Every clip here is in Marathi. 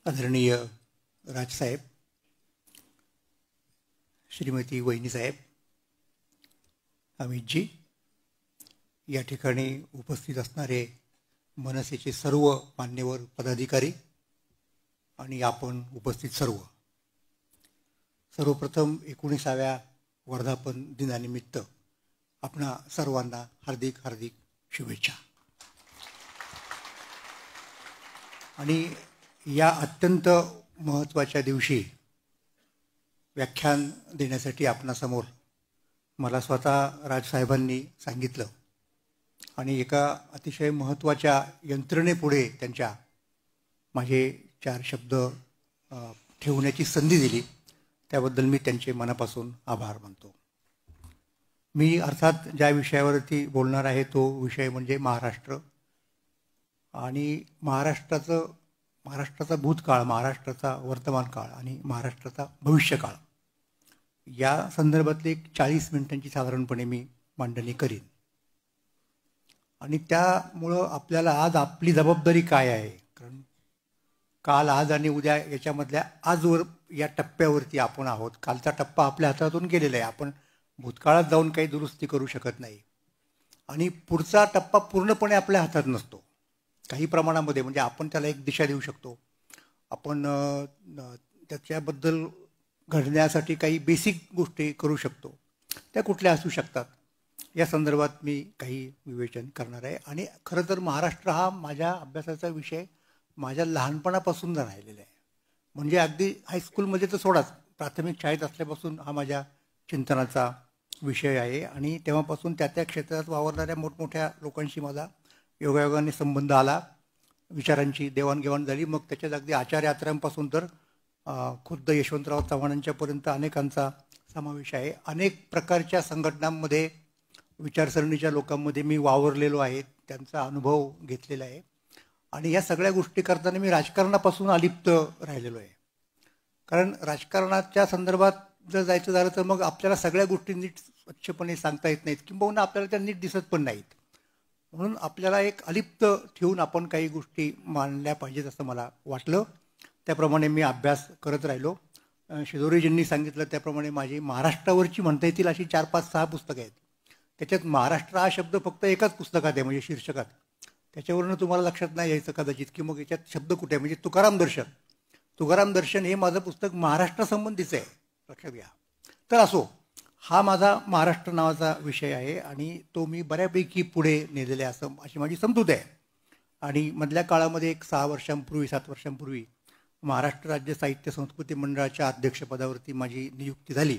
आदरणीय राजसाहेब, श्रीमती वहिनीसाहेब, अमितजी, या ठिकाणी उपस्थित असणारे मनसेचे सर्व मान्यवर पदाधिकारी आणि आपण उपस्थित सर्वप्रथम 19व्या वर्धापन दिनानिमित्त आपणा सर्वांना हार्दिक हार्दिक शुभेच्छा. आणि या अत्यंत महत्त्वाच्या दिवशी व्याख्यान देण्यासाठी आपणासमोर मला स्वतः राजसाहेबांनी सांगितलं आणि एका अतिशय महत्त्वाच्या यंत्रणेपुढे त्यांच्या माझे 4 शब्द ठेवण्याची संधी दिली, त्याबद्दल मी त्यांचे मनापासून आभार मानतो. मी अर्थात ज्या विषयावरती बोलणार आहे तो विषय म्हणजे महाराष्ट्र आणि महाराष्ट्राचा भूतकाळ, महाराष्ट्राचा वर्तमान काळ आणि महाराष्ट्राचा भविष्यकाळ या संदर्भातली 40 मिनिटांची साधारणपणे मी मांडणी करीन. आणि त्यामुळं आपल्याला आज आपली जबाबदारी काय आहे, कारण काल, आज आणि उद्या याच्यामधल्या आजवर या टप्प्यावरती आपण आहोत. कालचा टप्पा आपल्या हातातून गेलेला आहे, आपण भूतकाळात जाऊन काही दुरुस्ती करू शकत नाही आणि पुढचा टप्पा पूर्णपणे आपल्या हातात नसतो. काही प्रमाणामध्ये म्हणजे आपण त्याला एक दिशा देऊ शकतो, आपण त्याच्याबद्दल घडण्यासाठी काही बेसिक गोष्टी करू शकतो, त्या कुठल्या असू शकतात या संदर्भात मी काही विवेचन करणार आहे. आणि खरं तर महाराष्ट्र हा माझ्या अभ्यासाचा विषय माझ्या लहानपणापासून राहिलेला आहे. म्हणजे अगदी हायस्कूलमध्ये तर सोडाच, प्राथमिक शाळेत असल्यापासून हा माझ्या चिंतनाचा विषय आहे आणि तेव्हापासून त्या क्षेत्रात वावरणाऱ्या मोठमोठ्या लोकांशी माझा योगायोगाने संबंध आला, विचारांची देवाणघेवाण झाली. मग त्याच्यात अगदी आचार्य यात्रांपासून तर खुद्द यशवंतराव चव्हाणांच्यापर्यंत अनेकांचा समावेश आहे. अनेक प्रकारच्या संघटनांमध्ये, विचारसरणीच्या लोकांमध्ये मी वावरलेलो आहे, त्यांचा अनुभव घेतलेला आहे. आणि या सगळ्या गोष्टी करताना मी राजकारणापासून अलिप्त राहिलेलो आहे. कारण राजकारणाच्या संदर्भात जर जायचं झालं तर मग आपल्याला सगळ्या गोष्टी नीट स्वच्छपणे सांगता येत नाहीत किंबहुना आपल्याला त्या नीट दिसत पण नाहीत. म्हणून आपल्याला एक अलिप्त ठेवून आपण काही गोष्टी मांडल्या पाहिजेत असं मला वाटलं. त्याप्रमाणे मी अभ्यास करत राहिलो. शिदोरीजींनी सांगितलं त्याप्रमाणे माझी महाराष्ट्रावरची म्हणता येतील अशी 4, 5, 6 पुस्तकं आहेत. त्याच्यात महाराष्ट्र हा शब्द फक्त एकाच पुस्तकात आहे, म्हणजे शीर्षकात. त्याच्यावरनं तुम्हाला लक्षात नाही यायचं कदाचित की मग याच्यात शब्द कुठे आहे. म्हणजे तुकाराम दर्शन हे माझं पुस्तक महाराष्ट्रासंबंधीचं आहे, लक्षात घ्या. तर असो, हा माझा महाराष्ट्र नावाचा विषय आहे आणि तो मी बऱ्यापैकी पुढे नेलेला आहे अशी माझी समजूत आहे. आणि मधल्या काळामध्ये एक 6 वर्षांपूर्वी 7 वर्षांपूर्वी महाराष्ट्र राज्य साहित्य संस्कृती मंडळाच्या अध्यक्षपदावरती माझी नियुक्ती झाली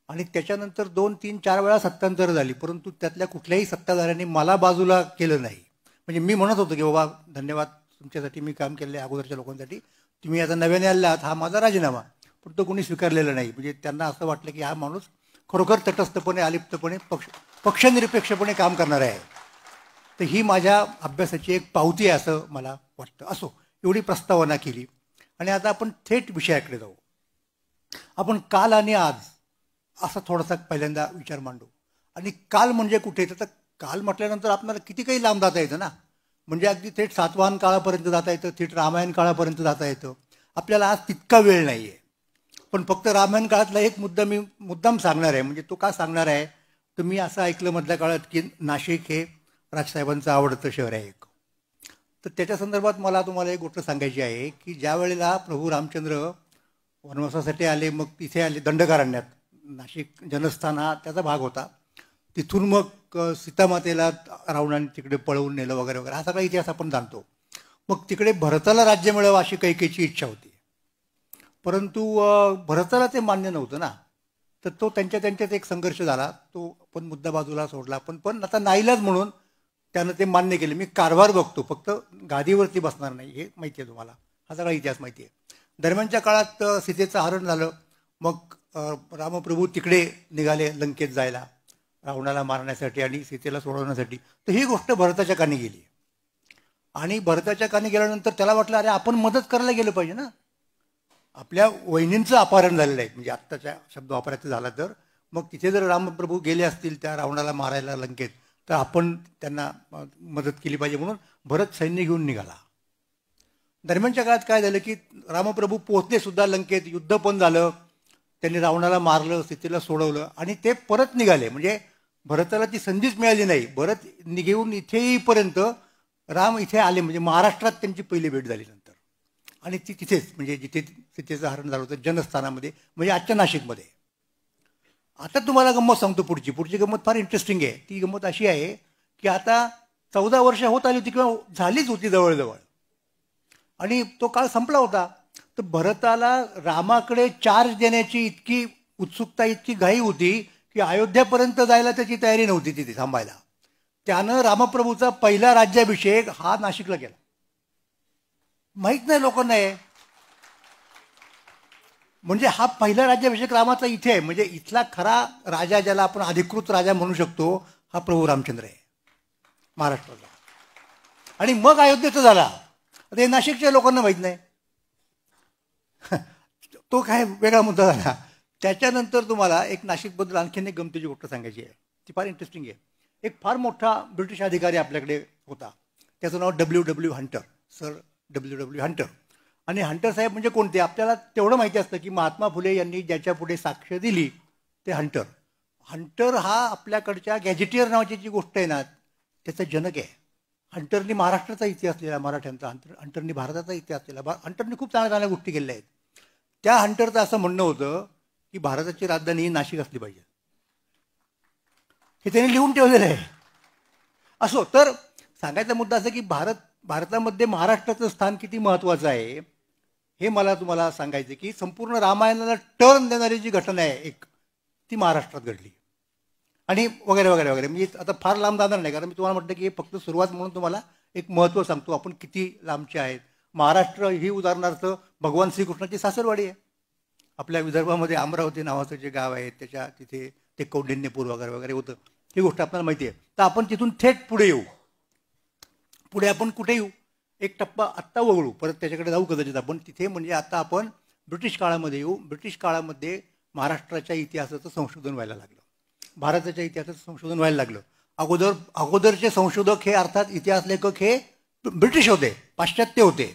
आणि त्याच्यानंतर 2, 3, 4 वेळा सत्तांतर झाली, परंतु त्यातल्या कुठल्याही सत्ताधाऱ्यांनी मला बाजूला केलं नाही. म्हणजे मी म्हणत होतो की बाबा धन्यवाद तुमच्यासाठी, मी काम केलं आहे अगोदरच्या लोकांसाठी, तुम्ही आता नव्याने आले आहात, हा माझा राजीनामा. पण तो कोणी स्वीकारलेला नाही. म्हणजे त्यांना असं वाटलं की हा माणूस खरोखर तटस्थपणे, अलिप्तपणे, पक्षनिरपेक्षपणे काम करणार आहे. तर ही माझ्या अभ्यासाची एक पावती आहे असं मला वाटतं. असो, एवढी प्रस्तावना केली आणि आता आपण थेट विषयाकडे जाऊ. आपण काल आणि आज असा थोडासा पहिल्यांदा विचार मांडू. आणि काल म्हणजे कुठे, तर काल म्हटल्यानंतर आपल्याला किती काही लांब जाता येतं ना. म्हणजे अगदी थेट सातवाहन काळापर्यंत जाता येतं, थेट रामायण काळापर्यंत जाता येतं. आपल्याला आज तितका वेळ नाही आहे. पण फक्त रामायण काळातला एक मुद्दा मी मुद्दाम सांगणार आहे. म्हणजे तो का सांगणार आहे तर मी असं ऐकलं मधल्या काळात की नाशिक हे राजसाहेबांचं आवडतं शहर आहे एक. तर त्याच्या संदर्भात मला तुम्हाला एक गोष्ट सांगायची आहे की ज्या वेळेला प्रभू रामचंद्र वनवासासाठी आले, मग तिथे आले दंडकारण्यात, नाशिक जनस्थान हा त्याचा भाग होता. तिथून मग सीतामातेला रावणाने तिकडे पळवून नेलं वगैरे वगैरे, हा सगळा इतिहास आपण जाणतो. मग तिकडे भरताला राज्य मिळावं अशी कैकेयीची इच्छा होती, परंतु भरताला ते मान्य नव्हतं ना. तर तो त्यांच्यात एक संघर्ष झाला, तो पण मुद्दा बाजूला सोडला. पण आता नाईलाज म्हणून त्यानं ते मान्य केले. मी कारभार बघतो, फक्त गादीवरती बसणार नाही, हे माहिती आहे तुम्हाला, हा सगळा इतिहास माहिती आहे. दरम्यानच्या काळात सीतेचं हरण झालं, मग रामप्रभू तिकडे निघाले लंकेत जायला रावणाला मारण्यासाठी आणि सीतेला सोडवण्यासाठी. तर ही गोष्ट भरताच्या कानी गेली आणि भरताच्या कानी गेल्यानंतर त्याला वाटलं अरे आपण मदत करायला गेलं पाहिजे ना. आपल्या वहिनींचं अपहरण झालेलं आहे, म्हणजे आत्ताच्या शब्द वापरायचं झाला तर. मग तिथे जर रामप्रभू गेले असतील त्या रावणाला मारायला लंकेत, तर आपण त्यांना मदत केली पाहिजे. म्हणून भरत सैन्य घेऊन निघाला. दरम्यानच्या काळात काय झालं की रामप्रभू पोहोचले सुद्धा लंकेत, युद्ध पण झालं, त्यांनी रावणाला मारलं, सीतेला सोडवलं आणि ते परत निघाले. म्हणजे भरताला ती संधीच मिळाली नाही. भरत निघून इथे येईपर्यंत राम इथे आले, म्हणजे महाराष्ट्रात त्यांची पहिली भेट झाली नंतर. आणि ती तिथेच, म्हणजे जिथे सीतेचं हरण झालं होतं जनस्थानामध्ये, म्हणजे आजच्या नाशिकमध्ये. आता तुम्हाला गंमत सांगतो, पुढची गंमत फार इंटरेस्टिंग आहे. ती गंमत अशी आहे की आता 14 वर्ष होत आली होती किंवा झालीच होती जवळजवळ, आणि तो काळ संपला होता. तर भरताला रामाकडे चार्ज देण्याची इतकी उत्सुकता, इतकी घाई होती की अयोध्यापर्यंत जायला त्याची तयारी नव्हती तिथे थांबायला. त्यानं रामप्रभूचा पहिला राज्याभिषेक हा नाशिकला केला. माहीत नाही लोकांना आहे. म्हणजे हा पहिला राज्याभिषेक रामाचा इथे आहे. म्हणजे इथला खरा राजा, ज्याला आपण अधिकृत राजा म्हणू शकतो, हा प्रभू रामचंद्र आहे महाराष्ट्राचा. आणि मग अयोध्येचा झाला. ते नाशिकच्या लोकांना माहीत नाही. तो काय वेगळा मुद्दा झाला. त्याच्यानंतर तुम्हाला एक नाशिकबद्दल आणखीन एक गमतीची गोष्ट सांगायची आहे. ती फार इंटरेस्टिंग आहे. एक फार मोठा ब्रिटिश अधिकारी आपल्याकडे होता. त्याचं नाव W.W. Hunter, sir W.W. Hunter. आणि हंटर साहेब म्हणजे कोणते, आपल्याला तेवढं माहिती असतं की महात्मा फुले यांनी ज्याच्या पुढे साक्ष दिली ते हंटर. हंटर हा आपल्याकडच्या गॅजेटियर नावाची जी गोष्ट आहे ना, त्याचा जनक आहे. हंटरनी महाराष्ट्राचा इतिहास लिहिला, मराठ्यांचा. हंटरनी भारताचा इतिहास लिहिला. हंटरनी खूप चांगल्या चांगल्या गोष्टी केल्या आहेत. त्या हंटरचं असं म्हणणं होतं की भारताची राजधानी ही नाशिक असली पाहिजे. हे त्यांनी लिहून ठेवलेलं आहे. असो, तर सांगायचा मुद्दा असा की भारतामध्ये महाराष्ट्राचं स्थान किती महत्त्वाचं आहे हे मला तुम्हाला सांगायचं की संपूर्ण रामायणाला टर्न देणारी जी घटना आहे एक, ती महाराष्ट्रात घडली. आणि वगैरे वगैरे वगैरे. म्हणजे आता फार लांब जाणार नाही, कारण मी तुम्हाला म्हटलं की हे फक्त सुरुवात म्हणून तुम्हाला एक महत्त्व सांगतो आपण किती लांबचे आहेत. महाराष्ट्र ही उदाहरणार्थ भगवान श्रीकृष्णाची सासरवाडी आहे. आपल्या विदर्भामध्ये अमरावती नावाचं जे गाव आहे त्याच्या तिथे ते कौंडिन्यपूर वगैरे वगैरे होतं. ही गोष्ट आपल्याला माहिती आहे. तर आपण तिथून थेट पुढे येऊ. पुढे आपण कुठे येऊ, एक टप्पा आत्ता वगळू, परत त्याच्याकडे जाऊ कदाचित आपण तिथे. म्हणजे आता आपण ब्रिटिश काळामध्ये येऊ. ब्रिटिश काळामध्ये महाराष्ट्राच्या इतिहासाचं संशोधन व्हायला लागलं, भारताच्या इतिहासाचं संशोधन व्हायला लागलं. अगोदरचे संशोधक हे अर्थात इतिहास लेखक हे ब्रिटिश होते, पाश्चात्य होते.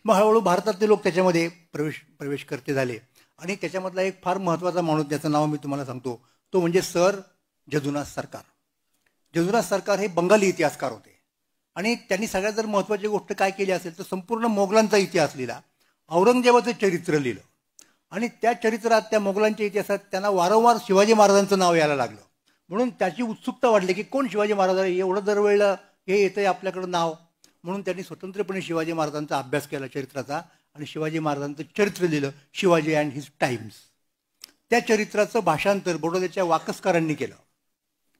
मग हळूहळू भारतातले लोक त्याच्यामध्ये प्रवेश करते झाले. आणि त्याच्यामधला एक फार महत्त्वाचा माणूस, ज्याचं नाव मी तुम्हाला सांगतो, तो म्हणजे सर जदुनाथ सरकार. जदुनाथ सरकार हे बंगाली इतिहासकार होते. आणि त्यांनी सगळ्यात जर महत्त्वाची गोष्ट काय केली असेल तर संपूर्ण मोगलांचा इतिहास लिहिला, औरंगजेबाचं चरित्र लिहिलं. आणि त्या चरित्रात, त्या मोगलांच्या इतिहासात त्यांना वारंवार शिवाजी महाराजांचं नाव यायला लागलं. म्हणून त्याची उत्सुकता वाढली की कोण शिवाजी महाराज, एवढं दरवेळेला हे येतंय आपल्याकडं नाव. म्हणून त्यांनी स्वतंत्रपणे शिवाजी महाराजांचा अभ्यास केला चरित्राचा, आणि शिवाजी महाराजांचं चरित्र लिहिलं, शिवाजी अँड हिज टाइम्स. त्या चरित्राचं भाषांतर बडोद्याच्या वाकसकारांनी केलं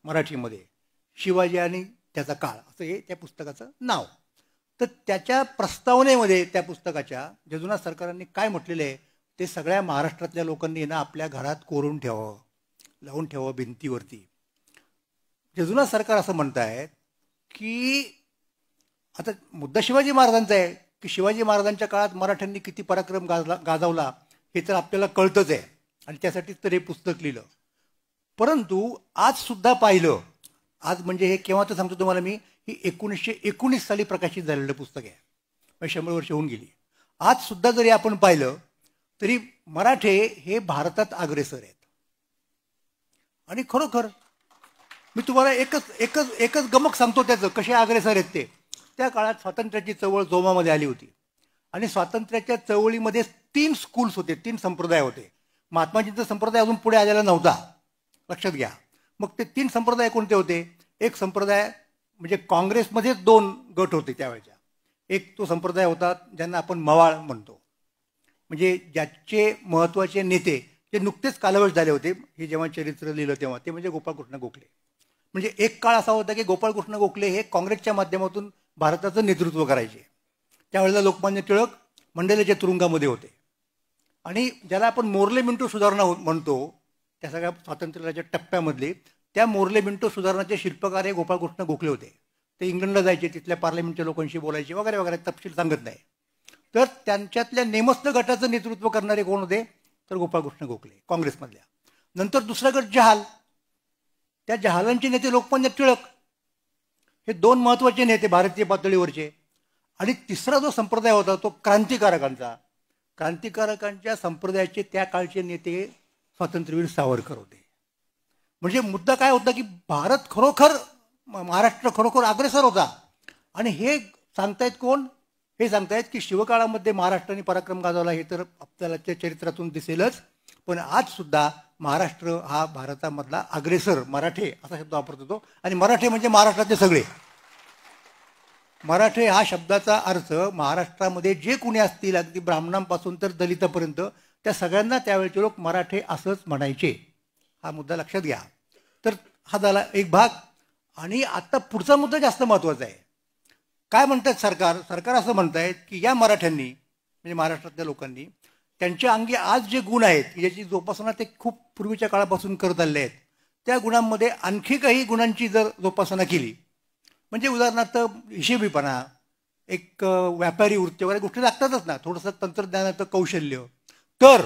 मराठीमध्ये, शिवाजी आणि त्याचा काळ असं हे त्या पुस्तकाचं नाव. तर त्याच्या प्रस्तावनेमध्ये त्या पुस्तकाच्या जदुनाथ सरकारांनी काय म्हटलेलं आहे ते सगळ्या महाराष्ट्रातल्या लोकांनी ना आपल्या घरात कोरून ठेवावं, लावून ठेवावं भिंतीवरती. जदुनाथ सरकार असं म्हणतायत की आता मुद्दा शिवाजी महाराजांचा आहे की शिवाजी महाराजांच्या काळात मराठ्यांनी किती पराक्रम गाजवला हे तर आपल्याला कळतंच आहे, आणि त्यासाठीच तर हे पुस्तक लिहिलं. परंतु आज सुद्धा पाहिलं, आज म्हणजे हे केव्हा तर सांगतो तुम्हाला मी, ही 1919 साली प्रकाशित झालेलं पुस्तक आहे, म्हणजे 100 वर्ष होऊन गेली. आज सुद्धा जरी आपण पाहिलं तरी मराठे हे भारतात अग्रेसर आहेत. आणि खरोखर मी तुम्हाला एकच गमक सांगतो त्याचं, कसे अग्रेसर आहेत ते. त्या काळात स्वातंत्र्याची चळवळ जोमामध्ये आली होती, आणि स्वातंत्र्याच्या चळवळीमध्ये 3 स्कूल्स होते, 3 संप्रदाय होते. महात्माजींचा संप्रदाय अजून पुढे आलेला नव्हता, लक्षात घ्या. मग ते 3 संप्रदाय कोणते होते? एक संप्रदाय म्हणजे काँग्रेसमध्येच 2 गट होते त्यावेळेच्या. एक तो संप्रदाय होता ज्यांना आपण मवाळ म्हणतो, म्हणजे ज्याचे महत्त्वाचे नेते जे नुकतेच कालवश झाले होते, हे जेव्हा चरित्र लिहिलं तेव्हा, ते म्हणजे गोपाळकृष्ण गोखले. म्हणजे एक काळ असा होता की गोपाळकृष्ण गोखले हे काँग्रेसच्या माध्यमातून भारताचं नेतृत्व करायचे. त्यावेळेला लोकमान्य टिळक मंडेलाच्या तुरुंगामध्ये होते. आणि ज्याला आपण मोर्ले मिंटो सुधारणा म्हणतो, त्या सगळ्या स्वातंत्र्याच्या टप्प्यामधले, त्या मोर्ले मिंटो सुधारणाचे शिल्पकार हे गोपाळकृष्ण गोखले होते. ते इंग्लंडला जायचे, तिथल्या पार्लमेंटच्या लोकांशी बोलायचे वगैरे वगैरे, तपशील सांगत नाही. तर त्यांच्यातल्या नेमस्त गटाचं नेतृत्व करणारे कोण होते तर गोपाळकृष्ण गोखले काँग्रेसमधल्या. नंतर दुसरा गट जहाल, त्या जहालांचे नेते लोकमान्य टिळक, हे 2 महत्त्वाचे नेते भारतीय पातळीवरचे. आणि तिसरा जो संप्रदाय होता तो क्रांतिकारकांच्या संप्रदायाचे त्या काळचे नेते स्वातंत्र्यवीर सावरकर होते. म्हणजे मुद्दा काय होता की भारत खरोखर, महाराष्ट्र खरोखर अग्रेसर होता. आणि हे सांगतायत कोण? हे सांगतायत की शिवकाळामध्ये महाराष्ट्राने पराक्रम गाजवला, हे तर आपल्याला त्या चरित्रातून दिसेलच. पण आज सुद्धा महाराष्ट्र हा भारतामधला अग्रेसर, मराठे असा शब्द वापरत होतो. आणि मराठे म्हणजे महाराष्ट्रातले सगळे. मराठे हा शब्दाचा अर्थ महाराष्ट्रामध्ये जे कुणी असतील, अगदी ब्राह्मणांपासून तर दलितापर्यंत, त्या सगळ्यांना त्यावेळेचे लोक मराठे असंच म्हणायचे. हा मुद्दा लक्षात घ्या. तर हा झाला एक भाग. आणि आता पुढचा मुद्दा जास्त महत्त्वाचा आहे. काय म्हणतात सरकार असं म्हणतायत की या मराठ्यांनी, म्हणजे महाराष्ट्रातल्या लोकांनी, त्यांच्या अंगी आज जे गुण आहेत, याची जोपासना ते खूप पूर्वीच्या काळापासून करत आलेले आहेत, त्या गुणांमध्ये आणखी काही गुणांची जर जोपासना केली, म्हणजे उदाहरणार्थ हिशेबीपणा, एक व्यापारी वृत्ती वगैरे गोष्टी लागतातच ना, थोडंसं तंत्रज्ञानाचं कौशल्य, तर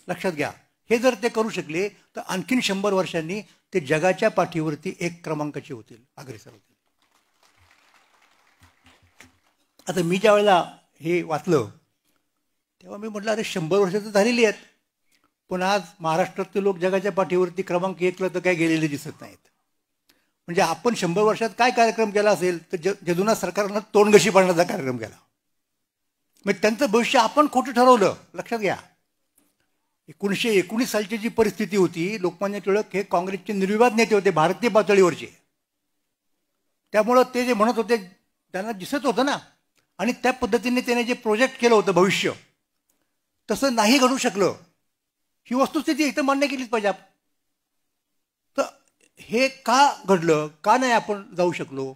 लक्षात घ्या, हे जर ते करू शकले तर आणखीन 100 वर्षांनी ते जगाच्या पाठीवरती एक क्रमांकाचे होतील, अग्रेसर होतील. आता मी ज्या वेळेला हे वाचलं तेव्हा मी म्हटलं, अरे 100 वर्ष तर झालेली आहेत, पण आज महाराष्ट्रातले लोक जगाच्या पाठीवरती क्रमांक 1ला तर काय गेलेले दिसत नाहीत. म्हणजे आपण 100 वर्षात काय कार्यक्रम केला असेल तर जदुनाथ सरकारनं तोंडघशी पाडण्याचा कार्यक्रम केला. मग त्यांचं भविष्य आपण खोटं ठरवलं. लक्षात घ्या, 1919 सालची जी परिस्थिती होती, लोकमान्य टिळक हे काँग्रेसचे निर्विवाद नेते होते भारतीय पातळीवरचे. त्यामुळं ते जे म्हणत होते त्यांना दिसत होतं ना. आणि त्या पद्धतीने त्याने जे प्रोजेक्ट केलं होतं भविष्य, तसं नाही घडू शकलं. ही वस्तुस्थिती इथं मान्य केलीच पाहिजे आपण. तर हे का घडलं, का नाही आपण जाऊ शकलो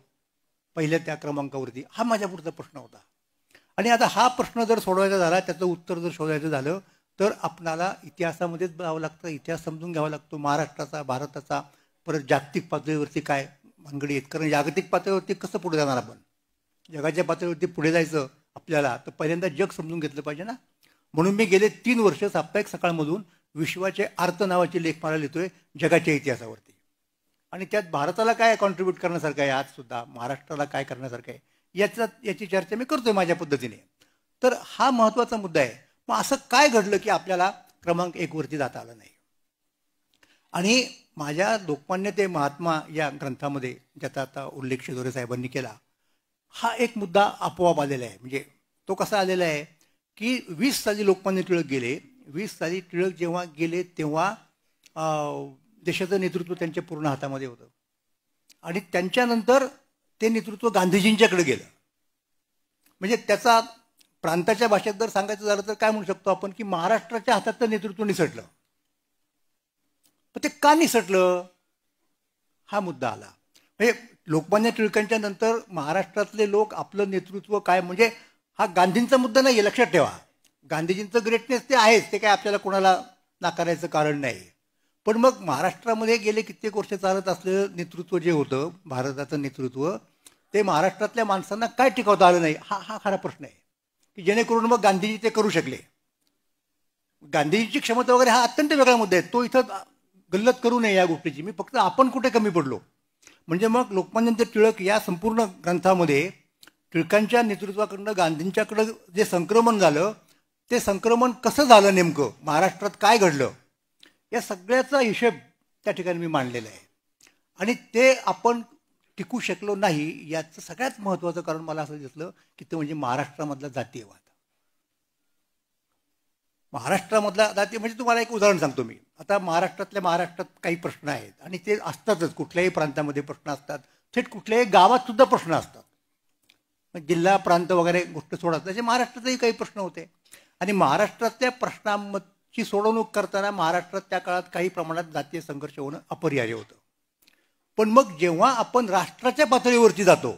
पहिल्या त्या क्रमांकावरती, हा माझ्या पुढचा प्रश्न होता. आणि आता हा प्रश्न जर सोडवायचा झाला, त्याचं उत्तर जर शोधायचं झालं तर आपणाला इतिहासामध्येच जावं लागतं. इतिहास समजून घ्यावा लागतो महाराष्ट्राचा, भारताचा. परत जागतिक पातळीवरती काय भानगडी आहेत, कारण जागतिक पातळीवरती कसं पुढे जाणार आपण, जगाच्या पातळीवरती पुढे जायचं आपल्याला, तर पहिल्यांदा जग समजून घेतलं पाहिजे ना. म्हणून मी गेले 3 वर्ष साप्ताहिक सकाळमधून विश्वाचे अर्थ नावाचे लेखमाला लिहितोय जगाच्या इतिहासावरती. आणि त्यात भारताला काय कॉन्ट्रीब्यूट करण्यासारखं आहे, आज सुद्धा महाराष्ट्राला काय करण्यासारखं आहे, याची चर्चा मी करतोय माझ्या पद्धतीने. तर हा महत्त्वाचा मुद्दा आहे. मग असं काय घडलं की आपल्याला क्रमांक 1 वरती जाता आलं नाही. आणि माझ्या लोकमान्य ते महात्मा या ग्रंथामध्ये, ज्याचा आता उल्लेख शेजोरे साहेबांनी केला, हा एक मुद्दा आपोआप आलेला आहे. म्हणजे तो कसा आलेला आहे की 20 साली लोकमान्य टिळक गेले. 20 साली टिळक जेव्हा गेले तेव्हा देशाचं नेतृत्व त्यांच्या पूर्ण हातामध्ये होतं. आणि त्यांच्यानंतर ते नेतृत्व गांधीजींच्याकडे गेलं. म्हणजे त्याचा प्रांताच्या भाषेत जर सांगायचं झालं तर काय म्हणू शकतो आपण की महाराष्ट्राच्या हातातलं नेतृत्व निसटलं. पण ते का निसटलं, हा मुद्दा आला. म्हणजे लोकमान्य टिळकांच्या नंतर महाराष्ट्रातले लोक आपलं नेतृत्व काय, म्हणजे हा गांधींचा मुद्दा नाही आहे, लक्षात ठेवा. गांधीजींचं ग्रेटनेस ते आहेच, ते काय आपल्याला कोणाला नाकारायचं कारण नाही. पण मग महाराष्ट्रामध्ये गेले कित्येक वर्ष चालत असलेलं नेतृत्व जे होतं, भारताचं नेतृत्व, ते महाराष्ट्रातल्या माणसांना काय टिकवता आलं नाही, हा खरा प्रश्न आहे. की जेणेकरून मग गांधीजी ते करू शकले. गांधीजीची क्षमता वगैरे हा अत्यंत वेगळा मुद्दा आहे, तो इथं गल्लत करू नये या गोष्टीची. मी फक्त आपण कुठे कमी पडलो. म्हणजे मग लोकमान्य टिळक या संपूर्ण ग्रंथामध्ये टिळकांच्या नेतृत्वाकडनं गांधींच्याकडं जे संक्रमण झालं, ते संक्रमण कसं झालं, नेमकं महाराष्ट्रात काय घडलं, या सगळ्याचा हिशेब त्या ठिकाणी मी मांडलेला आहे. आणि ते आपण टिकू शकलो नाही, याचं सगळ्यात महत्त्वाचं कारण मला असं दिसलं की ते म्हणजे महाराष्ट्रामधला जातीयवाद. महाराष्ट्रामधला जाती म्हणजे तुम्हाला एक उदाहरण सांगतो मी. आता महाराष्ट्रात काही प्रश्न आहेत आणि ते असतातच, कुठल्याही प्रांतामध्ये प्रश्न असतात, थेट कुठल्याही गावात सुद्धा प्रश्न असतात. जिल्हा प्रांत वगैरे गोष्ट सोडत, तसे महाराष्ट्रातही काही प्रश्न होते. आणि महाराष्ट्रातल्या प्रश्नांची सोडवणूक करताना महाराष्ट्रात त्या काळात काही प्रमाणात जातीय संघर्ष होणं अपरिहार्य होतं. पण मग जेव्हा आपण राष्ट्राच्या पातळीवरती जातो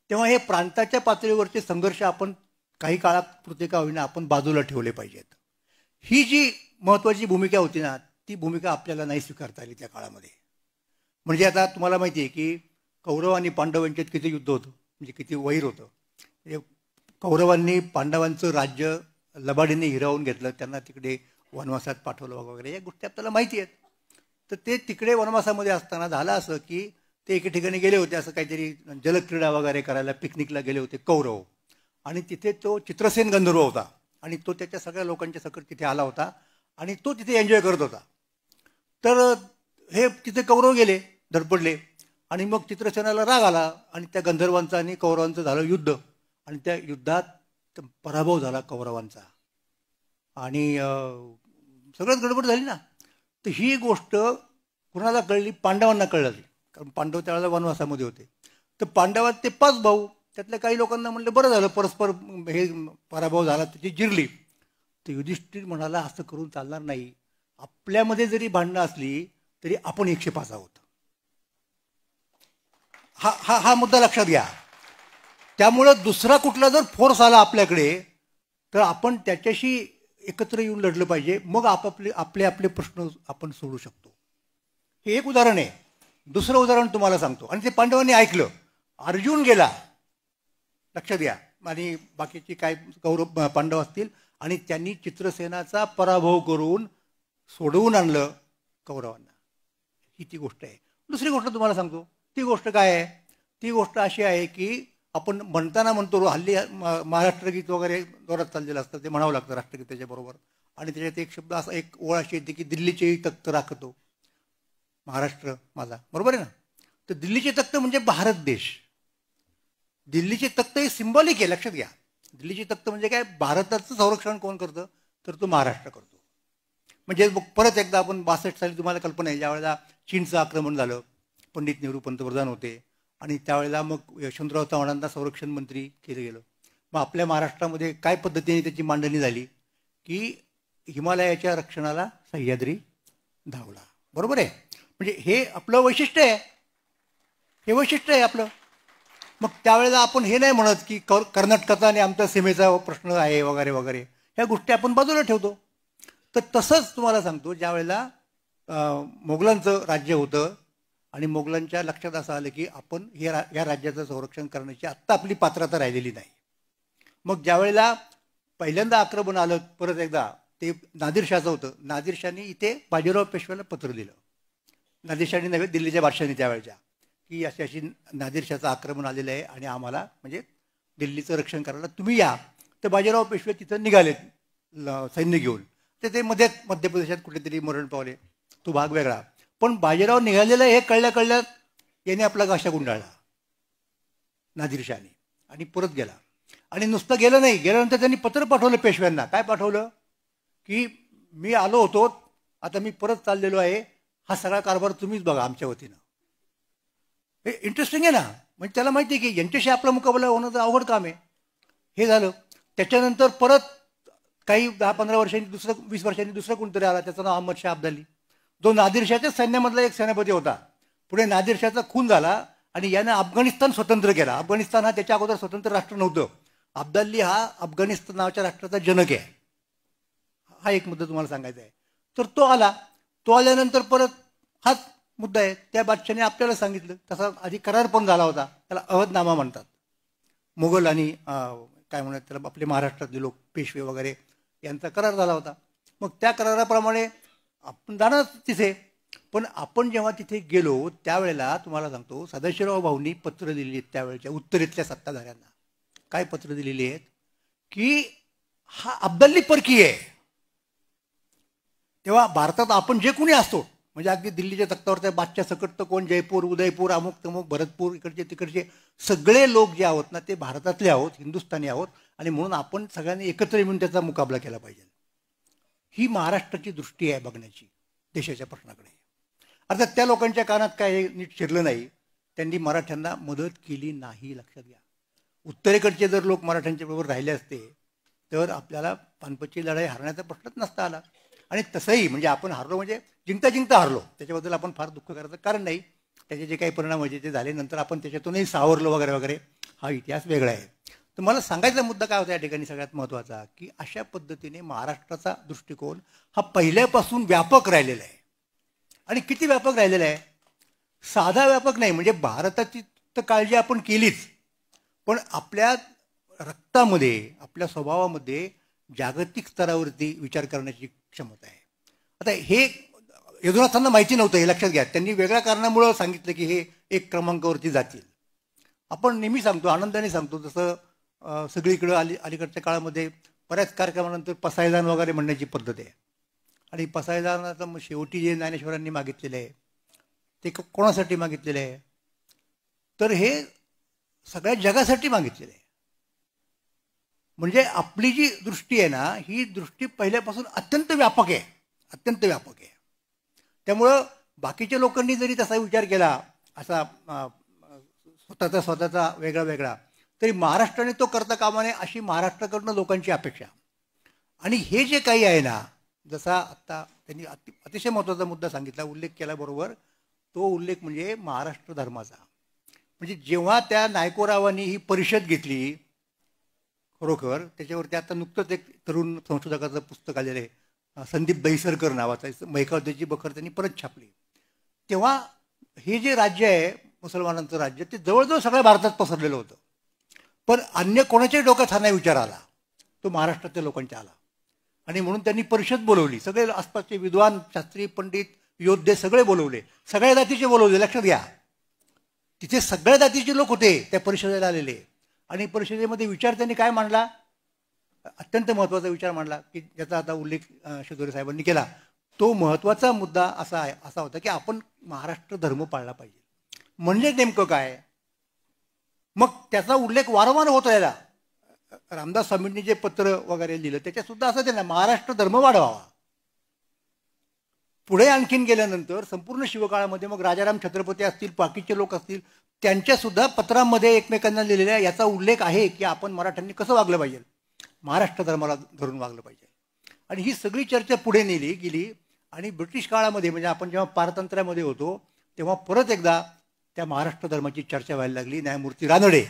तेव्हा हे प्रांताच्या पातळीवरचे संघर्ष आपण काही काळापुरते का होईना आपण बाजूला ठेवले पाहिजेत. ही जी महत्त्वाची भूमिका होती ना, ती भूमिका आपल्याला नाही स्वीकारता आली त्या काळामध्ये. म्हणजे आता तुम्हाला माहिती आहे की कौरव आणि पांडव यांच्यात किती युद्ध होतं, म्हणजे किती वैर होतं. म्हणजे कौरवांनी पांडवांचं राज्य लबाडीने हिरावून घेतलं, त्यांना तिकडे वनवासात पाठवलं वगैरे, या गोष्टी आपल्याला माहिती आहेत. तर ते तिकडे वनवासामध्ये असताना झालं असं की ते एके ठिकाणी गेले होते, असं काहीतरी जलक्रीडा वगैरे करायला पिकनिकला गेले होते कौरव. आणि तिथे तो चित्रसेन गंधर्व होता आणि तो त्याच्या सगळ्या लोकांच्या सकट तिथे आला होता आणि तो तिथे एन्जॉय करत होता. तर हे तिथे कौरव गेले, धडपडले आणि मग चित्रसेनाला राग आला आणि त्या गंधर्वांचं आणि कौरवांचं झालं युद्ध आणि त्या युद्धात पराभव झाला कौरवांचा आणि सगळंच गडबड झाली ना. तर ही गोष्ट कुणाला कळली? पांडवांना कळली, कारण पांडव त्यावेळेला वनवासामध्ये होते. तर पांडवात ते 5 भाऊ, त्यातल्या काही लोकांना म्हणलं बरं झालं परस्पर हे पराभव झाला त्याची जिरली. तर युधिष्ठिर म्हणाला असं करून चालणार नाही, आपल्यामध्ये जरी भांडणं असली तरी आपण 105 आहोत. हा हा हा मुद्दा लक्षात घ्या. त्यामुळं दुसरा कुठला जर फोर्स आला आपल्याकडे तर आपण त्याच्याशी एकत्र येऊन लढलं पाहिजे, मग आपले आपले प्रश्न आपण सोडू शकतो. हे एक उदाहरण आहे. दुसरं उदाहरण तुम्हाला सांगतो, आणि ते पांडवांनी ऐकलं. अर्जुन गेला, लक्षात घ्या, आणि बाकीची काय कौरव पांडव असतील, आणि त्यांनी चित्रसेनाचा पराभव करून सोडवून आणलं कौरवांना. ही ती गोष्ट आहे. दुसरी गोष्ट तुम्हाला सांगतो. ती गोष्ट काय आहे? ती गोष्ट अशी आहे की आपण म्हणताना म्हणतो, हल्ली महाराष्ट्रगीत वगैरे जोरात चाललेलं असतं, ते म्हणावं लागतं राष्ट्रगीताच्या बरोबर. आणि त्याच्यात एक शब्द असा, एक ओळ अशी येते की दिल्लीचेही तख्त राखतो महाराष्ट्र माझा, बरोबर आहे ना. तर दिल्लीचे तख्त म्हणजे भारत देश. दिल्लीचे तख्त हे सिंबॉलिक आहे, लक्षात घ्या. दिल्लीचे तख्त म्हणजे काय? भारताचं संरक्षण कोण करतं? तर तो महाराष्ट्र करतो. म्हणजे परत एकदा आपण 62 साली तुम्हाला कल्पना आहे, ज्यावेळेला चीनचं आक्रमण झालं, पंडित नेहरू पंतप्रधान होते आणि त्यावेळेला मग यशवंतराव चव्हाणांना संरक्षण मंत्री केलं गेलं. मग आपल्या महाराष्ट्रामध्ये काय पद्धतीने त्याची मांडणी झाली की हिमालयाच्या रक्षणाला सह्याद्री धावला, बरोबर आहे. म्हणजे हे आपलं वैशिष्ट्य आहे, हे वैशिष्ट्य आहे आपलं. मग त्यावेळेला आपण हे नाही म्हणत की कर्नाटकाचा आणि आमचा सीमेचा प्रश्न आहे वगैरे वगैरे, ह्या गोष्टी आपण बाजूला ठेवतो. तर तसंच तुम्हाला सांगतो, ज्या वेळेला मोगलांचं राज्य होतं आणि मोगलांच्या लक्षात असं आलं की आपण या राज्याचं संरक्षण करण्याची आत्ता आपली पात्रता राहिलेली नाही. मग ज्या वेळेला पहिल्यांदा आक्रमण आलं परत एकदा, ते नादिरशाहचं होतं. नादिरशाहनी इथे बाजीराव पेशव्याला पत्र दिलं. नादिरशाहनी नव्हे, दिल्लीच्या बादशाहनी त्यावेळेच्या, की अशी अशी नादिरशाहचं आक्रमण आलेलं आहे आणि आम्हाला म्हणजे दिल्लीचं रक्षण करायला तुम्ही या. तर बाजीराव पेशवे तिथं निघाले सैन्य घेऊन. तर ते मध्य प्रदेशात कुठेतरी मरण पावले, तो भाग वेगळा. पण बाजीराव निघालेला हे कळल्या याने आपला गाशा गुंडाळला नादिरशाहने आणि परत गेला. आणि नुसतं गेलं नाही, गेल्यानंतर त्यांनी पत्र पाठवलं पेशव्यांना. काय पाठवलं? की मी आलो होतो, आता मी परत चाललेलो आहे, हा सगळा कारभार तुम्हीच बघा आमच्या वतीनं. हे इंटरेस्टिंग आहे ना. म्हणजे त्याला माहिती आहे की यांच्याशी आपला मुकाबला होणं तर अवघड काम आहे. हे झालं. त्याच्यानंतर परत काही 10-15 वर्षांनी 20 वर्षांनी दुसरं कोणतरी आला, त्याचं नाव अहमद शाह अब्दाली, जो नादिरशाहच्या सैन्यामधला एक सेनापती होता. पुढे नादिरशाहचा खून झाला आणि यानं अफगाणिस्तान स्वतंत्र केला. अफगाणिस्तान हा त्याच्या अगोदर स्वतंत्र राष्ट्र नव्हतं. अब्दाली हा अफगाणिस्तान नावाच्या राष्ट्राचा जनक आहे. हा एक मुद्दा तुम्हाला सांगायचा आहे. तर तो आला. तो आल्यानंतर परत हाच मुद्दा आहे. त्या बादशाने आपल्याला सांगितलं, तसा आधी करार पण झाला होता, त्याला अहदनामा म्हणतात. मुघल आणि काय म्हणतात त्याला, आपले महाराष्ट्रातले लोक पेशवे वगैरे यांचा करार झाला होता. मग त्या कराराप्रमाणे आपण जाणार तिथे. पण आपण जेव्हा तिथे गेलो त्यावेळेला तुम्हाला सांगतो, सदाशिवराव भाऊंनी पत्र दिलेली आहेत त्यावेळेच्या उत्तरेतल्या सत्ताधाऱ्यांना. काय पत्र दिलेली आहेत? की हा अब्दाली परकीय आहे. तेव्हा भारतात आपण जे कोणी असतो, म्हणजे अगदी दिल्लीच्या तख्तावरच्या बादशाह सकट तर कोण, जयपूर, उदयपूर, अमुक तमुक, भरतपूर, इकडचे तिकडचे सगळे लोक जे आहोत ना, ते भारतातले आहोत, हिंदुस्थानी आहोत. आणि म्हणून आपण सगळ्यांनी एकत्र येऊन त्याचा मुकाबला केला पाहिजे. ही महाराष्ट्राची दृष्टी आहे बघण्याची देशाच्या प्रश्नाकडे. अर्थात त्या लोकांच्या कानात काय नीट शिरलं नाही, त्यांनी मराठ्यांना मदत केली नाही, लक्षात घ्या. उत्तरेकडचे जर लोक मराठ्यांच्या बरोबर राहिले असते तर आपल्याला पानिपतची लढाई हरण्याचा प्रश्नच नसता आला. आणि तसंही म्हणजे आपण हारलो म्हणजे जिंकता जिंकता हारलो, त्याच्याबद्दल आपण फार दुःख करायचं कारण नाही. त्याचे जे काही परिणाम व्हायचे ते झाले, नंतर आपण त्याच्यातूनही सावरलो वगैरे वगैरे, हा इतिहास वेगळा आहे. तर मला सांगायचा मुद्दा काय होता या ठिकाणी सगळ्यात महत्त्वाचा, की अशा पद्धतीने महाराष्ट्राचा दृष्टिकोन हा पहिल्यापासून व्यापक राहिलेला आहे. आणि किती व्यापक राहिलेला आहे? साधा व्यापक नाही, म्हणजे भारताची तर काळजी आपण केलीच, पण आपल्या रक्तामध्ये, आपल्या स्वभावामध्ये जागतिक स्तरावरती विचार करण्याची क्षमता आहे. आता हे यदुनाथांना माहिती नव्हतं, हे लक्षात घ्या. त्यांनी वेगळ्या कारणामुळं सांगितलं की हे एक क्रमांकावरती जातील. आपण नेहमी सांगतो, आनंदाने सांगतो, जसं सगळीकडं अलीकडच्या काळामध्ये बऱ्याच कार्यक्रमानंतर पसायदान वगैरे म्हणण्याची पद्धत आहे. आणि पसायदानाचं शेवटी जे ज्ञानेश्वरांनी मागितलेलं आहे ते कोणासाठी मागितलेलं आहे, तर हे सगळ्या जगासाठी मागितलेलं आहे. म्हणजे आपली जी दृष्टी आहे ना, ही दृष्टी पहिल्यापासून अत्यंत व्यापक आहे, अत्यंत व्यापक आहे. त्यामुळं बाकीच्या लोकांनी जरी तसा विचार केला, असा स्वतःचा वेगळा वेगळा, तरी महाराष्ट्राने तो करता कामा नये अशी महाराष्ट्राकडनं लोकांची अपेक्षा. आणि हे जे काही आहे ना, जसा आत्ता त्यांनी अतिशय महत्त्वाचा मुद्दा सांगितला, उल्लेख केला बरोबर, तो उल्लेख म्हणजे महाराष्ट्र धर्माचा. म्हणजे जेव्हा त्या नायकोरावांनी ही परिषद घेतली, खरोखर त्याच्यावरती आता नुकतंच एक तरुण संशोधकाचं पुस्तक आलेलं आहे, संदीप दहिसरकर नावाचं, मैकावतीची बखर त्यांनी परत छापली. तेव्हा हे जे राज्य आहे मुसलमानांचं राज्य, ते जवळजवळ सगळ्या भारतात पसरलेलं होतं. पण अन्य कोणाच्याही डोक्यात हा नाही विचार आला, तो महाराष्ट्रातल्या लोकांच्या आला. आणि म्हणून त्यांनी परिषद बोलवली, सगळे आसपासचे विद्वान, शास्त्री, पंडित, योद्धे सगळे बोलवले, सगळ्या जातीचे बोलवले. लक्षात घ्या, तिथे सगळ्या जातीचे लोक होते त्या परिषदेला आलेले. आणि परिषदेमध्ये विचार त्यांनी काय मांडला, अत्यंत महत्त्वाचा विचार मांडला, की ज्याचा आता उल्लेख शेतोरे साहेबांनी केला. तो महत्त्वाचा मुद्दा असा होता की आपण महाराष्ट्र धर्म पाळला पाहिजे. म्हणजे नेमकं काय, मग त्याचा उल्लेख वारंवार होत राहिला. रामदास स्वामींनी जे पत्र वगैरे लिहिलं त्याच्यात सुद्धा असं त्यांना महाराष्ट्र धर्म वाढवावा. पुढे आणखीन गेल्यानंतर संपूर्ण शिवकाळामध्ये मग राजाराम छत्रपती असतील, बाकीचे लोक असतील, त्यांच्या सुद्धा पत्रांमध्ये एकमेकांना लिहिलेल्या याचा उल्लेख आहे की आपण मराठ्यांनी कसं वागलं पाहिजे, महाराष्ट्र धर्माला धरून वागलं पाहिजे. आणि ही सगळी चर्चा पुढे नेली गेली. आणि ब्रिटिश काळामध्ये, म्हणजे आपण जेव्हा पारतंत्र्यामध्ये होतो तेव्हा परत एकदा त्या महाराष्ट्र धर्माची चर्चा व्हायला लागली. न्यायमूर्ती रानडे,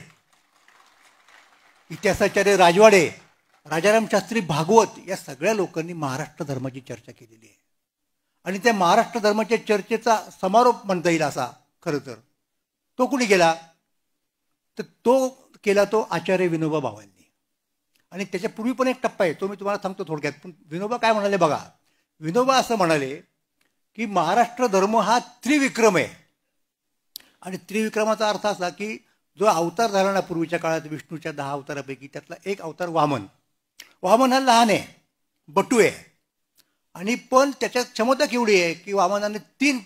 इतिहासाचार्य राजवाडे, राजाराम शास्त्री भागवत, या सगळ्या लोकांनी महाराष्ट्र धर्माची चर्चा केलेली आहे. आणि त्या महाराष्ट्र धर्माच्या चर्चेचा समारोप म्हणता येईल असा खरं तर तो कुणी केला, तर तो केला तो आचार्य विनोबा भावेंनी. आणि त्याच्यापूर्वी पण एक टप्पा आहे, तो मी तुम्हाला सांगतो थोडक्यात. पण विनोबा काय म्हणाले बघा, विनोबा असं म्हणाले की महाराष्ट्र धर्म हा त्रिविक्रम आहे. आणि त्रिविक्रमाचा अर्थ असा की जो अवतार झाला ना पूर्वीच्या काळात, विष्णूच्या 10 अवतारापैकी त्यातला एक अवतार वामन. वामन हा लहान आहे, बटू आहे, आणि पण त्याच्यात क्षमता केवढी आहे की वामनाने 3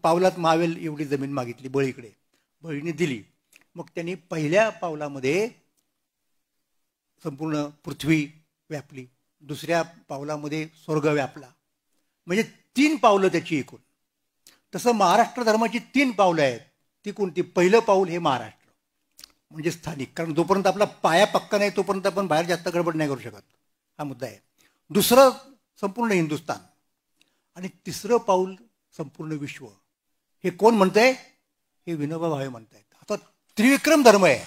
पावलात मावेल एवढी जमीन मागितली बळीकडे, बळीने दिली. मग त्यांनी पहिल्या पावलामध्ये संपूर्ण पृथ्वी व्यापली, दुसऱ्या पावलामध्ये स्वर्ग व्यापला, म्हणजे 3 पावलं त्याची एकूण. तसं महाराष्ट्र धर्माची 3 पावलं आहेत. ती कोणती? पहिलं पाऊल हे महाराष्ट्र, म्हणजे स्थानिक, कारण जोपर्यंत आपला पाया पक्का नाही तोपर्यंत आपण बाहेर जास्त गडबड नाही करू शकत, हा मुद्दा आहे. दुसरं संपूर्ण हिंदुस्थान, आणि तिसरं पाऊल संपूर्ण विश्व. हे कोण म्हणतंय? हे विनोबा भावे म्हणतायत. आता त्रिविक्रम धर्म आहे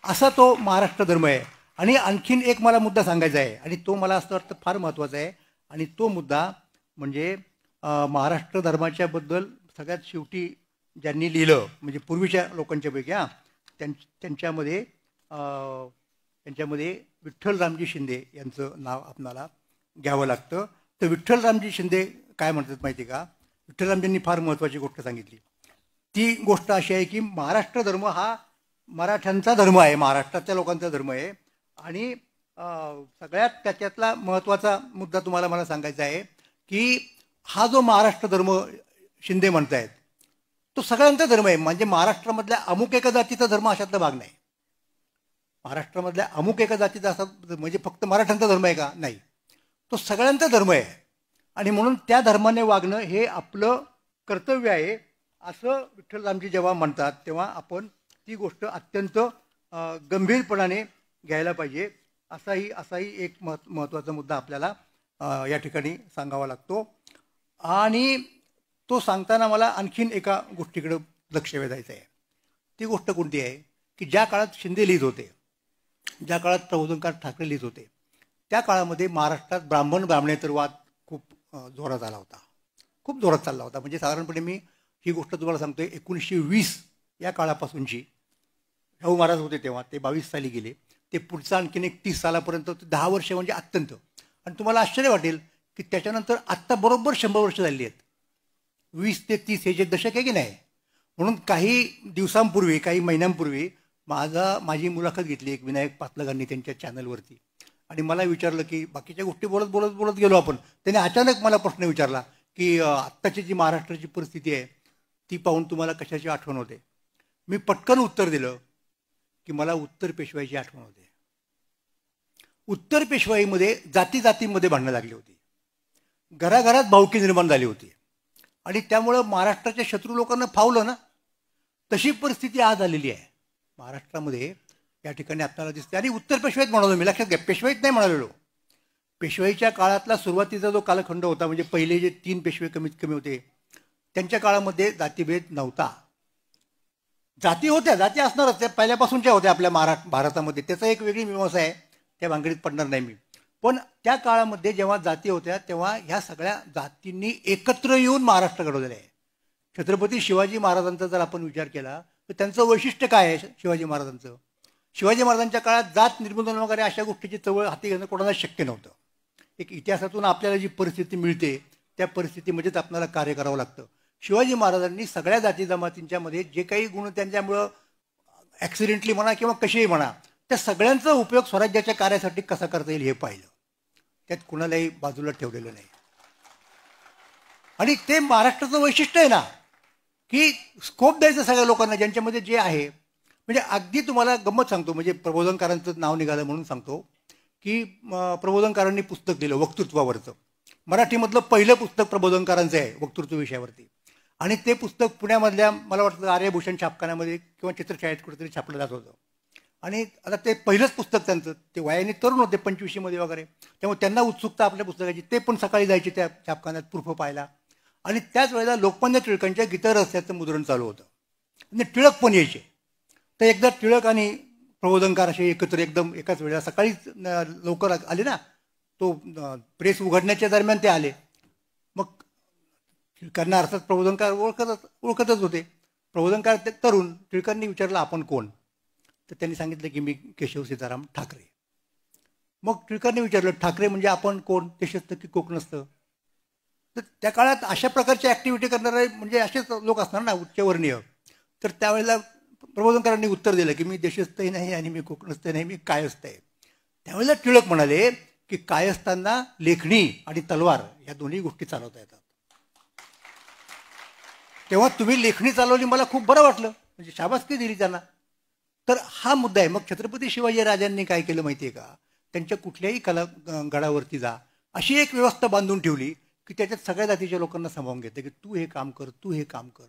असा तो महाराष्ट्र धर्म आहे. आणि आणखीन एक मला मुद्दा सांगायचा आहे, आणि तो मला असं वाटतं फार महत्त्वाचा आहे. आणि तो मुद्दा म्हणजे महाराष्ट्र धर्माच्या बद्दल सगळ्यात शेवटी ज्यांनी लिहिलं, म्हणजे पूर्वीच्या लोकांच्यापैकी त्यांच्यामध्ये विठ्ठलरामजी शिंदे यांचं नाव आपणाला घ्यावं लागतं. तर विठ्ठलरामजी शिंदे काय म्हणतात माहिती का, विठ्ठलरामजींनी फार महत्त्वाची गोष्ट सांगितली. ती गोष्ट अशी आहे की महाराष्ट्र धर्म हा मराठ्यांचा धर्म आहे, महाराष्ट्रातल्या लोकांचा धर्म आहे. आणि सगळ्यात त्याच्यातला महत्त्वाचा मुद्दा तुम्हाला मला सांगायचा आहे की हा जो महाराष्ट्र धर्म शिंदे म्हणतायत तो सगळ्यांचा धर्म आहे. म्हणजे महाराष्ट्रामधल्या अमुक एका जातीचा धर्म अशातला भाग नाही. महाराष्ट्रामधल्या अमुक एका जातीचा असा म्हणजे फक्त मराठ्यांचा धर्म आहे का? नाही, तो सगळ्यांचा धर्म आहे. आणि म्हणून त्या धर्माने वागणं हे आपलं कर्तव्य आहे असं विठ्ठलरामजी जेव्हा म्हणतात तेव्हा आपण ती गोष्ट अत्यंत गंभीरपणाने घ्यायला पाहिजे. असाही एक महत्त्वाचा मुद्दा आपल्याला या ठिकाणी सांगावा लागतो. आणि तो सांगताना मला आणखीन एका गोष्टीकडे लक्ष वेधायचं आहे. ती गोष्ट कोणती आहे की ज्या काळात शिंदे लिहित होते, ज्या काळात प्रबोधनकार ठाकरे लिहित होते, त्या काळामध्ये महाराष्ट्रात ब्राह्मणेतर वाद खूप जोरात आला होता, खूप जोरात चालला होता. म्हणजे साधारणपणे मी ही गोष्ट तुम्हाला सांगतोय 1920 या काळापासूनची. शाहू महाराज होते तेव्हा, ते 22 साली गेले, ते पुढचं आणखीन एक 30 सालापर्यंत 10 वर्ष म्हणजे अत्यंत. आणि तुम्हाला आश्चर्य वाटेल की त्याच्यानंतर आत्ता बरोबर 100 वर्ष झाली आहेत. 20 ते 30 हे जे दशक आहे की नाही, म्हणून काही दिवसांपूर्वी, काही महिन्यांपूर्वी माझी मुलाखत घेतली एक विनायक पातलगांनी त्यांच्या चॅनलवरती. आणि मला विचारलं की बाकीच्या गोष्टी बोलत बोलत बोलत गेलो आपण. त्याने अचानक मला प्रश्न विचारला की आत्ताची जी महाराष्ट्राची परिस्थिती आहे ती पाहून तुम्हाला कशाची आठवण होते. मी पटकन उत्तर दिलं की मला उत्तर पेशवाईची आठवण होते. उत्तर पेशवाईमध्ये जाती जातींमध्ये भांडणं लागली होती, घराघरात भावकी निर्माण झाली होती आणि त्यामुळं महाराष्ट्राच्या शत्रू लोकांना फावलं ना. तशी परिस्थिती आज आलेली आहे महाराष्ट्रामध्ये. या ठिकाणी आपल्याला दिसते. आणि उत्तर पेशवाईत म्हणालो मी, लक्षात घ्या, पेशवाईत नाही म्हणालेलो. पेशवाईच्या काळातला सुरुवातीचा जो कालखंड होता, म्हणजे पहिले जे 3 पेशवे कमीत कमी होते, त्यांच्या काळामध्ये जातीभेद नव्हता. जाती होत्या, जाती असणारच, त्या पहिल्यापासूनच्या होत्या आपल्या भारतामध्ये. त्याचा एक वेगळी मीमांसा आहे, त्या भानगडीत पडणार नाही मी. पण त्या काळामध्ये जेव्हा जाती होत्या तेव्हा ह्या सगळ्या जातींनी एकत्र येऊन महाराष्ट्र घडवलेलं आहे. छत्रपती शिवाजी महाराजांचा जर आपण विचार केला तर त्यांचं वैशिष्ट्य काय आहे शिवाजी महाराजांचं? शिवाजी महाराजांच्या काळात जात निर्मूलन वगैरे अशा गोष्टीची चळवळ हाती घेणं कोणाला शक्य नव्हतं. एक इतिहासातून आपल्याला जी परिस्थिती मिळते त्या परिस्थितीमध्येच आपल्याला कार्य करावं लागतं. शिवाजी महाराजांनी सगळ्या जाती जमातींच्या मध्ये जे काही गुण त्यांच्यामुळं ॲक्सिडेंटली म्हणा किंवा कसेही म्हणा, त्या सगळ्यांचा उपयोग स्वराज्याच्या कार्यासाठी कसा करता येईल हे पाहिलं. त्यात कुणालाही बाजूला ठेवलेलं नाही. आणि ते महाराष्ट्राचं वैशिष्ट्य आहे ना, की स्कोप द्यायचं सगळ्या लोकांना ज्यांच्यामध्ये जे आहे. म्हणजे अगदी तुम्हाला गंमत सांगतो, म्हणजे प्रबोधनकारांचं नाव निघालं म्हणून सांगतो की प्रबोधनकारांनी पुस्तक दिलं वक्तृत्वावरचं. मराठीमधलं पहिलं पुस्तक प्रबोधनकारांचं आहे वक्तृत्व विषयावरती. आणि ते पुस्तक पुण्यामधल्या मला वाटतं आर्यभूषण छापखान्यामध्ये किंवा चित्रछायेत कुठेतरी छापलं जात होतं. आणि आता ते पहिलंच पुस्तक त्यांचं, ते वयाने तरुण होते 25मध्ये वगैरे, त्यामुळे त्यांना उत्सुकता आपल्या पुस्तकाची. ते पण सकाळी जायचे त्या छापखान्यात प्रूफ पाहायला. आणि त्याच वेळेला लोकमान्य टिळकांच्या गीतरहस्याचं मुद्रण चालू होतं आणि टिळक पण यायचे. तर एकदा टिळक आणि प्रबोधनकार असे एकत्र एकदम एकाच वेळेला सकाळीच लवकर आले ना, तो प्रेस उघडण्याच्या दरम्यान ते आले. मग टिळकांना अर्थात प्रबोधनकार ओळखतच होते. प्रबोधनकार ते तरुण. टिळकांनी विचारलं आपण कोण? तर त्यांनी सांगितलं की मी केशव सीताराम ठाकरे. मग टिळकांनी विचारलं ठाकरे म्हणजे आपण कोण? देशस्थ की कोकणस्थ? तर त्या काळात अशा प्रकारची ॲक्टिव्हिटी करणारे म्हणजे असेच लोक असणार ना, उच्चवर्णीय. तर त्यावेळेला प्रबोधनकारांनी उत्तर दिलं की मी देशस्थही नाही आणि मी कोकणस्थ नाही, मी कायस्थ आहे. त्यावेळेला टिळक म्हणाले की कायस्थांना लेखणी आणि तलवार या दोन्ही गोष्टी चालवता येतात. तेव्हा तुम्ही लेखणी चालवली, मला खूप बरं वाटलं, म्हणजे शाबासकी दिली त्यांना. तर हा मुद्दा आहे. मग छत्रपती शिवाजी राजांनी काय केलं माहिती आहे का? त्यांच्या कुठल्याही गडावरती जा, अशी एक व्यवस्था बांधून ठेवली की त्याच्यात सगळ्या जातीच्या लोकांना सामावून घेते की तू हे काम कर, तू हे काम कर.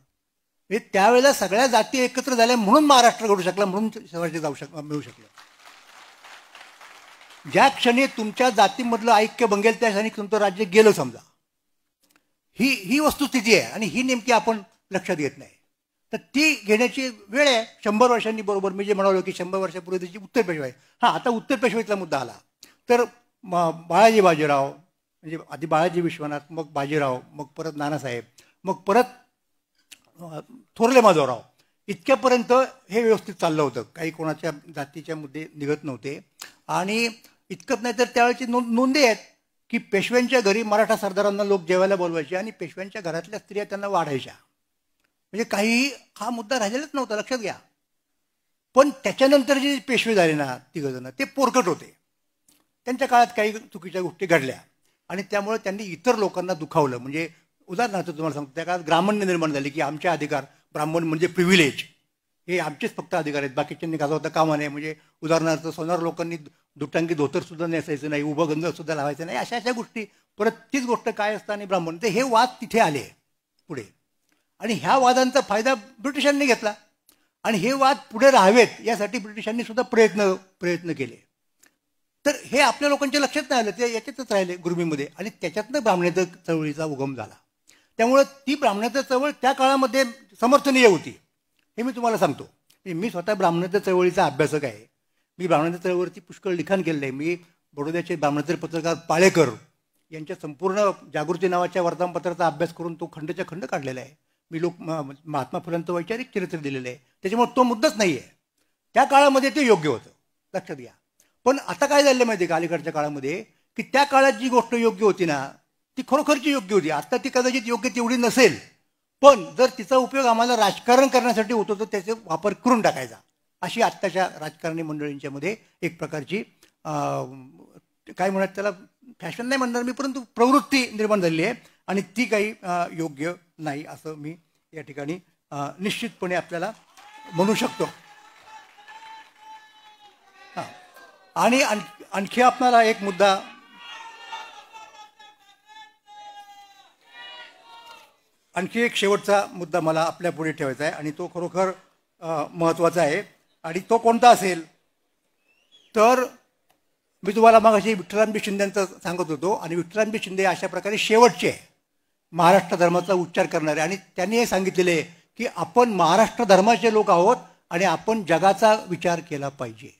म्हणजे त्यावेळेला सगळ्या जाती एकत्र झाल्या म्हणून महाराष्ट्र घडू शकला, म्हणून स्वराज्य मिळू शकलं. ज्या क्षणी तुमच्या जातीमधलं ऐक्य बंगेल त्या क्षणी तुमचं राज्य गेलं समजा. ही वस्तुस्थिती आहे आणि ही नेमकी आपण लक्षात घेत नाही. तर ती घेण्याची वेळ आहे 100 वर्षांनी. बरोबर मी जे म्हणालो की 100 वर्षापूर्वी त्याची उत्तर पेशवाई. हां, आता उत्तर पेशवाईचा मुद्दा आला तर बाळाजी बाजीराव, म्हणजे आधी बाळाजी विश्वनाथ, मग बाजीराव, मग परत नानासाहेब, मग परत थोरले माधवराव, इतक्यापर्यंत हे व्यवस्थित चाललं होतं. काही कोणाच्या जातीच्या मुद्दे निघत नव्हते. आणि इतकंच नाही तर त्यावेळेची नोंदी आहेत की पेशव्यांच्या घरी मराठा सरदारांना लोक जेवायला बोलवायचे आणि पेशव्यांच्या घरातल्या स्त्रिया त्यांना वाढायच्या. म्हणजे काहीही हा मुद्दा राहिलेलाच नव्हता, लक्षात घ्या. पण त्याच्यानंतर जे पेशवे झाले ना तिघजण, ते पोरकट होते. त्यांच्या काळात काही चुकीच्या गोष्टी घडल्या आणि त्यामुळे त्यांनी इतर लोकांना दुखावलं. म्हणजे उदाहरणार्थ तुम्हाला सांगतो, त्या काळात ग्रामण्य निर्माण झाली की आमचे अधिकार, ब्राह्मण म्हणजे प्रिव्हिलेज, हे आमचेच फक्त अधिकार आहेत, बाकीच्यांनी गाजवता कामा नये. म्हणजे उदाहरणार्थ सोनार लोकांनी दुटांगी धोतर सुद्धा नेसायचं नाही, उभं गंध सुद्धा लावायचं नाही, अशा गोष्टी. परत तीच गोष्ट काय असतं आणि ब्राह्मण, ते हे वाद तिथे आले पुढे. आणि ह्या वादांचा फायदा ब्रिटिशांनी घेतला आणि हे वाद पुढे राहावेत यासाठी ब्रिटिशांनी सुद्धा प्रयत्न केले. तर हे आपल्या लोकांच्या लक्षात नाही आलं, ते याच्यातच राहिले गुरमीमध्ये. आणि त्याच्यातनं ब्राह्मणेतर चळवळीचा उगम झाला. त्यामुळं ती ब्राह्मणेतर चळवळ त्या काळामध्ये समर्थनीय होती, हे मी तुम्हाला सांगतो. मी स्वतः ब्राह्मणेतर चळवळीचा अभ्यासक आहे. मी ब्राह्मणेतर चळवळीवरती पुष्कळ लिखाण केलेलं आहे. मी बडोद्याचे ब्राह्मणेतर पत्रकार पाळेकर यांच्या संपूर्ण जागृती नावाच्या वर्तमानपत्राचा अभ्यास करून तो खंडच्या खंड काढलेला आहे. मी महात्मा फुलांचं वैचारिक चरित्र दिलेलं आहे. त्याच्यामुळे तो मुद्दाच नाही आहे. त्या काळामध्ये ते योग्य होतं, लक्षात घ्या. पण आता काय झालं माहिती आहे का, अलीकडच्या काळामध्ये, की त्या काळात जी गोष्ट योग्य होती ना ती खरोखरची योग्य होती. आता ती कदाचित योग्य तेवढी नसेल, पण जर तिचा उपयोग आम्हाला राजकारण करण्यासाठी होतो तर त्याचा वापर करून टाकायचा, अशी आत्ताच्या राजकारणी मंडळींच्या मध्ये एक प्रकारची काय म्हणत त्याला फॅशन नाही म्हणणार मी, परंतु प्रवृत्ती निर्माण झालेली आहे आणि ती काही योग्य नाही असं मी या ठिकाणी निश्चितपणे आपल्याला म्हणू शकतो. आणि आणखी आपल्याला एक मुद्दा आणखी एक शेवटचा मुद्दा मला आपल्या पुढे ठेवायचा आहे आणि तो खरोखर महत्त्वाचा आहे. आणि तो कोणता असेल तर मी तुम्हाला मगाशी विठ्ठलरामजी शिंदेंचं सांगत होतो आणि विठ्ठलरामजी शिंदे अशा प्रकारे शेवटचे महाराष्ट्र धर्माचा उच्चार करणारे आणि त्यांनी हे सांगितलेले आहे की आपण महाराष्ट्र धर्माचे लोक आहोत आणि आपण जगाचा विचार केला पाहिजे.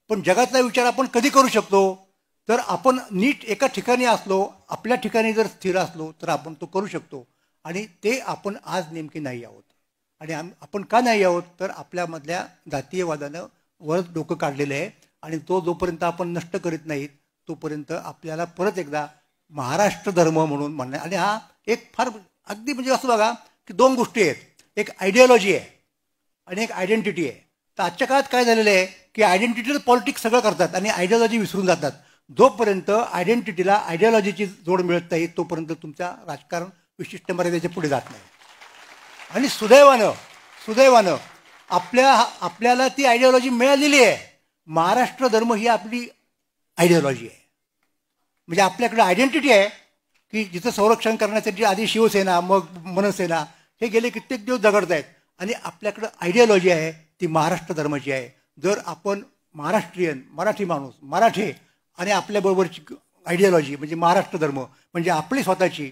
पण जगाचा विचार आपण कधी करू शकतो तर आपण नीट एका ठिकाणी असलो, आपल्या ठिकाणी जर स्थिर असलो तर आपण तो करू शकतो. आणि ते आपण आज नेमके नाही आहोत. आणि आपण का नाही आहोत तर आपल्यामधल्या जातीयवादानं वर डोकं काढलेलं आहे आणि तो जोपर्यंत आपण नष्ट करीत नाहीत तोपर्यंत आपल्याला परत एकदा महाराष्ट्र धर्म म्हणून म्हणणं. आणि हा एक फार अगदी म्हणजे असं बघा की दोन गोष्टी आहेत, एक आयडिओलॉजी आहे आणि एक आयडेंटिटी आहे. तर आजच्या काळात काय झालेलं आहे की आयडेंटिटीला पॉलिटिक्स सगळं करतात आणि आयडिओलॉजी विसरून जातात. जोपर्यंत आयडेंटिटीला आयडिओलॉजीची जोड मिळत नाही तोपर्यंत तुमच्या राजकारण विशिष्ट मर्यादेच्या पुढे जात नाही. आणि सुदैवानं आपल्याला ती आयडिओलॉजी मिळालेली आहे. महाराष्ट्र धर्म ही आपली आयडिओलॉजी आहे. म्हणजे आपल्याकडे आयडेंटिटी आहे की जिचं संरक्षण करण्यासाठी आधी शिवसेना मग मनसेना हे गेले कित्येक दिवस झगडत आहेत आणि आपल्याकडं आयडिओलॉजी आहे ती महाराष्ट्र धर्माची आहे. जर आपण महाराष्ट्रीयन मराठी माणूस मराठी आणि आपल्याबरोबरची आयडिओलॉजी म्हणजे महाराष्ट्र धर्म म्हणजे आपली स्वतःची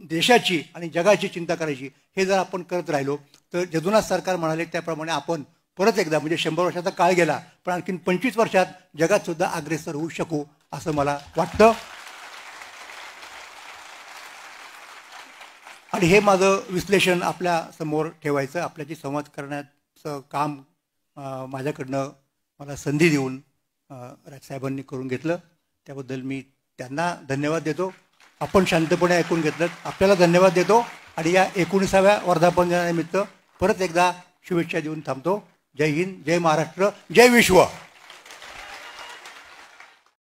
देशाची आणि जगाची चिंता करायची हे जर आपण करत राहिलो तर जदुनाथ सरकार म्हणाले त्याप्रमाणे आपण परत एकदा म्हणजे 100 वर्षाचा काळ गेला पण आणखीन 25 वर्षात जगात सुद्धा अग्रेसर होऊ शकू असं मला वाटतं. आणि हे माझं विश्लेषण आपल्या समोर ठेवायचं, आपल्याशी संवाद करण्याचं काम माझ्याकडनं मला संधी देऊन राजसाहेबांनी करून घेतलं. त्याबद्दल मी त्यांना धन्यवाद देतो. आपण शांतपणे ऐकून घेतलं आपल्याला धन्यवाद देतो. आणि या 19व्या वर्धापन दिनानिमित्त परत एकदा शुभेच्छा देऊन थांबतो. जय हिंद, जय महाराष्ट्र, जय विश्व.